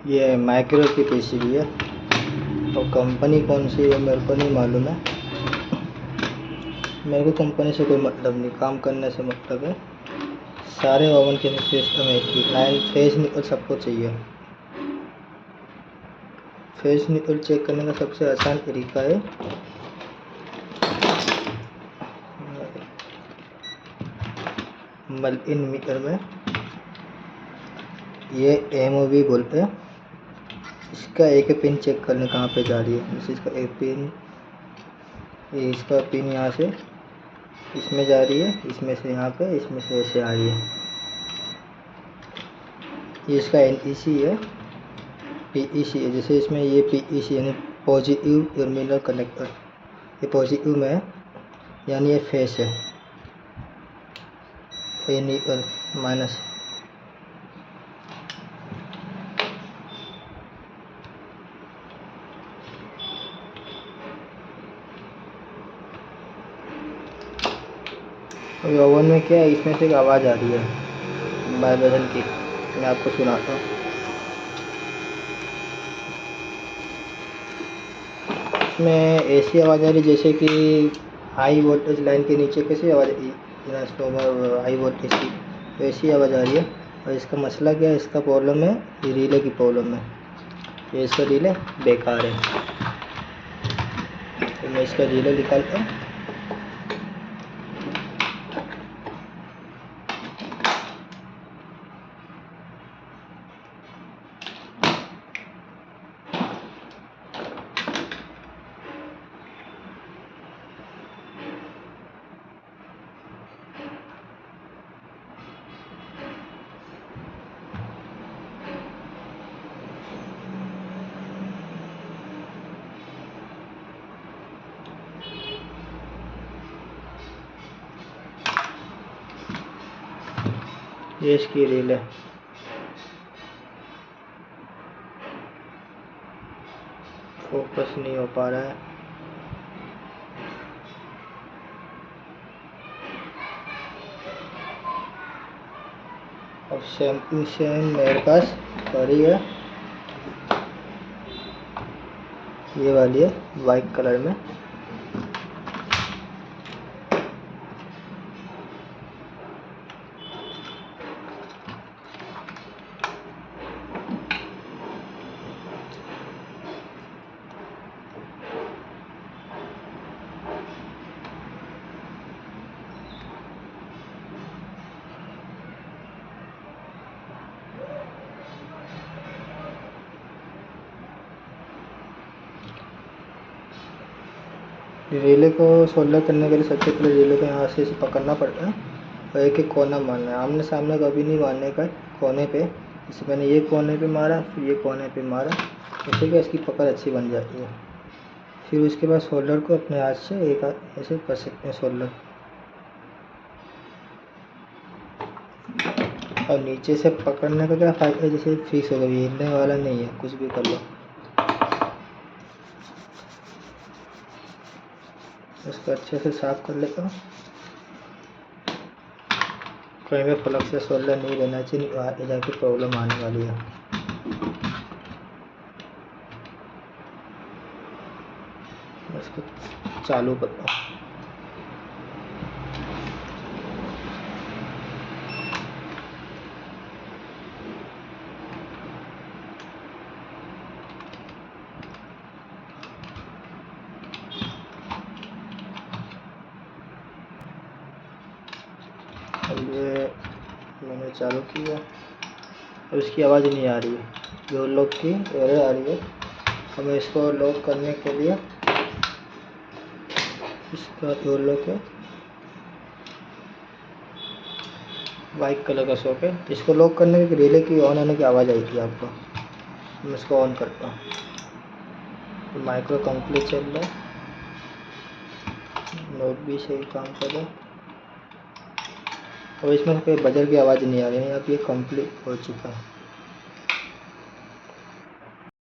ये माइक्रो की पीसीबी है और कंपनी कौन सी है मेरे को नहीं मालूम है। मेरे को कंपनी से कोई मतलब नहीं, काम करने से मतलब है। सारे ओवन के सिस्टम एक ही लाइन फेस निकल सबको चाहिए। फेस निकल चेक करने का सबसे आसान तरीका है मल्टीमीटर मीटर में ये एमओवी बोलते हैं। इसका एक पिन चेक करने कहाँ पे जा रही है। जैसे इसका एक पिन, ये इसका पिन यहाँ से इसमें जा रही है, इसमें से यहाँ पे, इसमें से ऐसे आ रही है। ये इसका NEC है, PEC है। जैसे इसमें ये PEC यानी पॉजिटिव टर्मिनल कनेक्टर, ये पॉजिटिव में है यानी ये फेस है, ये न्यूट्रल माइनस। अभी ओवन में क्या है, इसमें से एक आवाज़ आ रही है वाइब्रेशन की, मैं आपको सुनाता हूँ। इसमें ऐसी आवाज़ आ रही जैसे कि हाई वोल्टेज लाइन के नीचे कैसी आवाज़ ट्रांसफार्मर हाई वोल्टेज की, वैसी आवाज़ आ रही है। और इसका मसला क्या है, इसका प्रॉब्लम है ये रिले की प्रॉब्लम है। ये इसका रिले बेकार है, तो मैं इसका रिले निकालता हूँ। ये इसकी रील है। फोकस नहीं हो पा रहा है। अब सेम मेरे पास पड़ी है, ये वाली है वाइट कलर में। रिले को सोल्डर करने के लिए सबसे पहले रिले को यहाँ से पकड़ना पड़ता है और एक एक कोना मारना है। आमने सामने कभी नहीं मारने का, कोने पे। जैसे मैंने ये कोने पे मारा, फिर ये कोने पे मारा, इससे क्या इसकी पकड़ अच्छी बन जाती है। फिर उसके बाद सोल्डर को अपने हाथ से एक हाथ ऐसे कर सकते हैं सोल्डर। और नीचे से पकड़ने का क्या फ़ायदा है, जैसे फिक्स हो गया, हिलने वाला नहीं है, कुछ भी कर लो। इसको अच्छे से साफ कर लेता हूँ। कहीं भी फ्लग से सोल्डर नहीं रहना चाहिए, आगे जाके प्रॉब्लम आने वाली है। इसको चालू करता हूँ। अब ये मैंने चालू किया, अब इसकी आवाज़ नहीं आ रही है, जो लॉक की एरर आ रही है। अब मैं इसको लॉक करने के लिए इसका जो लॉक है वाइट कलर का शॉक है, इसको लॉक करने के रिले की ऑन होने की आवाज़ आई थी आपको। मैं इसको ऑन करता हूँ, तो माइक्रो कंप्लीट चल रहा है, नोट भी सही काम कर रहा है और इसमें कोई बजर की आवाज़ नहीं आ रही है। अब ये कंप्लीट हो चुका है।